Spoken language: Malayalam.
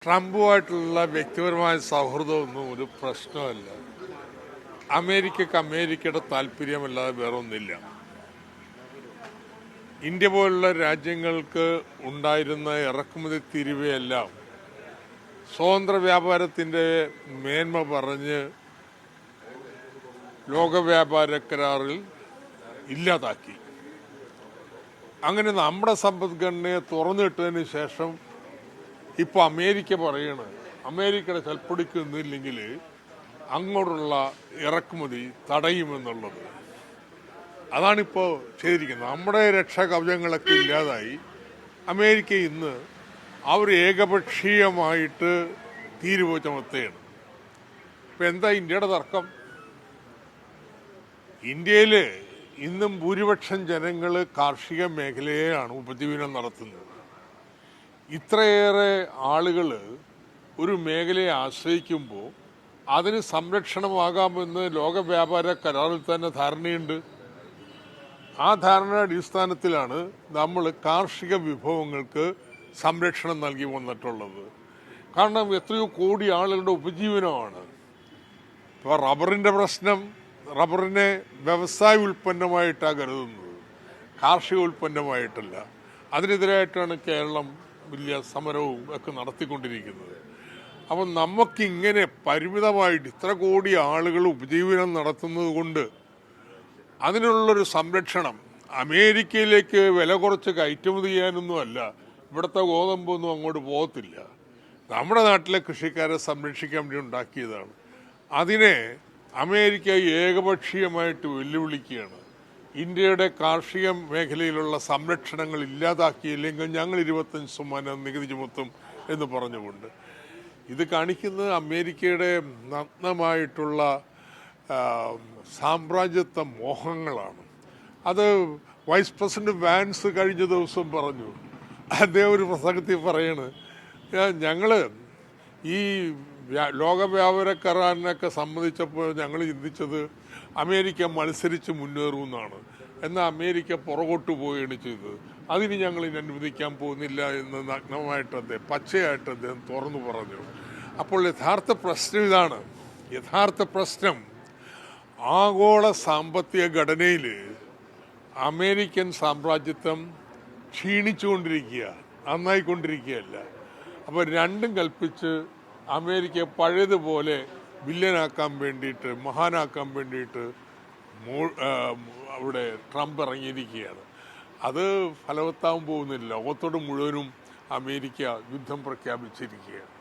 ട്രംപുമായിട്ടുള്ള വ്യക്തിപരമായ സൗഹൃദമൊന്നും ഒരു പ്രശ്നമല്ല. അമേരിക്കക്ക് അമേരിക്കയുടെ താല്പര്യമല്ലാതെ വേറൊന്നില്ല. ഇന്ത്യ പോലുള്ള രാജ്യങ്ങൾക്ക് ഉണ്ടായിരുന്ന ഇറക്കുമതി തീരുവയെല്ലാം സ്വതന്ത്ര വ്യാപാരത്തിൻ്റെ മേന്മ പറഞ്ഞ് ലോക വ്യാപാര കരാറിൽ ഇല്ലാതാക്കി. അങ്ങനെ നമ്മുടെ സമ്പദ്ഘടനയെ തുറന്നിട്ടതിന് ശേഷം ഇപ്പോൾ അമേരിക്ക പറയണ് അമേരിക്കയുടെ കൽപ്പടിക്ക് നിന്നില്ലെങ്കിൽ അങ്ങോട്ടുള്ള ഇറക്കുമതി തടയുമെന്നുള്ളത്. അതാണിപ്പോൾ ചെയ്തിരിക്കുന്നത്. നമ്മുടെ രക്ഷാകവചങ്ങളൊക്കെ ഇല്ലാതായി. അമേരിക്ക ഇന്ന് അവർ ഏകപക്ഷീയമായിട്ട് തീരുവ ചുമത്തുകയാണ്. ഇപ്പം എന്താ ഇന്ത്യയുടെ തർക്കം? ഇന്ത്യയിൽ ഇന്നും ഭൂരിപക്ഷം ജനങ്ങൾ കാർഷിക മേഖലയെയാണ് ഉപജീവനം നടത്തുന്നത്. ഇത്രയേറെ ആളുകൾ ഒരു മേഖലയെ ആശ്രയിക്കുമ്പോൾ അതിന് സംരക്ഷണമാകാമെന്ന് ലോക വ്യാപാര കരാറിൽ തന്നെ ധാരണയുണ്ട്. ആ ധാരണയുടെ അടിസ്ഥാനത്തിലാണ് നമ്മൾ കാർഷിക വിഭവങ്ങൾക്ക് സംരക്ഷണം നൽകി വന്നിട്ടുള്ളത്. കാരണം എത്രയോ കോടി ആളുകളുടെ ഉപജീവനമാണ്. ഇപ്പോൾ റബ്ബറിൻ്റെ പ്രശ്നം, റബ്ബറിനെ വ്യവസായ ഉൽപ്പന്നമായിട്ടാണ് കരുതുന്നത്, കാർഷിക ഉൽപ്പന്നമായിട്ടല്ല. അതിനെതിരായിട്ടാണ് കേരളം വലിയ സമരവും ഒക്കെ നടത്തിക്കൊണ്ടിരിക്കുന്നത്. അപ്പം നമുക്കിങ്ങനെ പരിമിതമായിട്ട് ഇത്ര കോടി ആളുകൾ ഉപജീവനം നടത്തുന്നത് കൊണ്ട് അതിനുള്ളൊരു സംരക്ഷണം അമേരിക്കയിലേക്ക് വില കുറച്ച് കയറ്റുമതി ചെയ്യാനൊന്നുമല്ല. ഇവിടുത്തെ ഗോതമ്പൊന്നും അങ്ങോട്ട് പോകത്തില്ല. നമ്മുടെ നാട്ടിലെ കൃഷിക്കാരെ സംരക്ഷിക്കാൻ വേണ്ടി ഉണ്ടാക്കിയതാണ്. അതിനെ അമേരിക്ക ഏകപക്ഷീയമായിട്ട് വെല്ലുവിളിക്കുകയാണ്. ഇന്ത്യയുടെ കാർഷിക മേഖലയിലുള്ള സംരക്ഷണങ്ങൾ ഇല്ലാതാക്കിയില്ലെങ്കിൽ ഞങ്ങൾ 25% നികുതി ചുമത്തും എന്ന് പറഞ്ഞുകൊണ്ട്. ഇത് കാണിക്കുന്നത് അമേരിക്കയുടെ നഗ്നമായിട്ടുള്ള സാമ്രാജ്യത്വ മോഹങ്ങളാണ്. അത് വൈസ് പ്രസിഡന്റ് വാൻസ് കഴിഞ്ഞ ദിവസം പറഞ്ഞു. അദ്ദേഹം ഒരു പ്രസംഗത്തിൽ പറയാണ്, ഞങ്ങൾ ഈ ലോക വ്യാപാര കരാറിനൊക്കെ സംബന്ധിച്ചപ്പോൾ ഞങ്ങൾ ചിന്തിച്ചത് അമേരിക്ക മത്സരിച്ച് മുന്നേറുമെന്നാണ്. എന്നാൽ അമേരിക്ക പുറകോട്ട് പോവുകയാണ് ചെയ്തത്. അതിന് ഞങ്ങൾ ഇനി അനുവദിക്കാൻ പോകുന്നില്ല എന്ന് നഗ്നമായിട്ട് അദ്ദേഹം, പച്ചയായിട്ട് അദ്ദേഹം തുറന്നു പറഞ്ഞു. അപ്പോൾ യഥാർത്ഥ പ്രശ്നം ഇതാണ്. യഥാർത്ഥ പ്രശ്നം ആഗോള സാമ്പത്തിക ഘടനയിൽ അമേരിക്കൻ സാമ്രാജ്യത്വം ക്ഷീണിച്ചുകൊണ്ടിരിക്കുക, നന്നായിക്കൊണ്ടിരിക്കുകയല്ല. അപ്പോൾ രണ്ടും കൽപ്പിച്ച് അമേരിക്ക പഴയതുപോലെ വില്ലനാക്കാൻ വേണ്ടിയിട്ട്, മഹാനാക്കാൻ വേണ്ടിയിട്ട് അവിടെ ട്രംപ് ഇറങ്ങിയിരിക്കുകയാണ്. അത് ഫലവത്താവാൻ പോകുന്നില്ല. ലോകത്തോട് മുഴുവനും അമേരിക്ക യുദ്ധം പ്രഖ്യാപിച്ചിരിക്കുകയാണ്.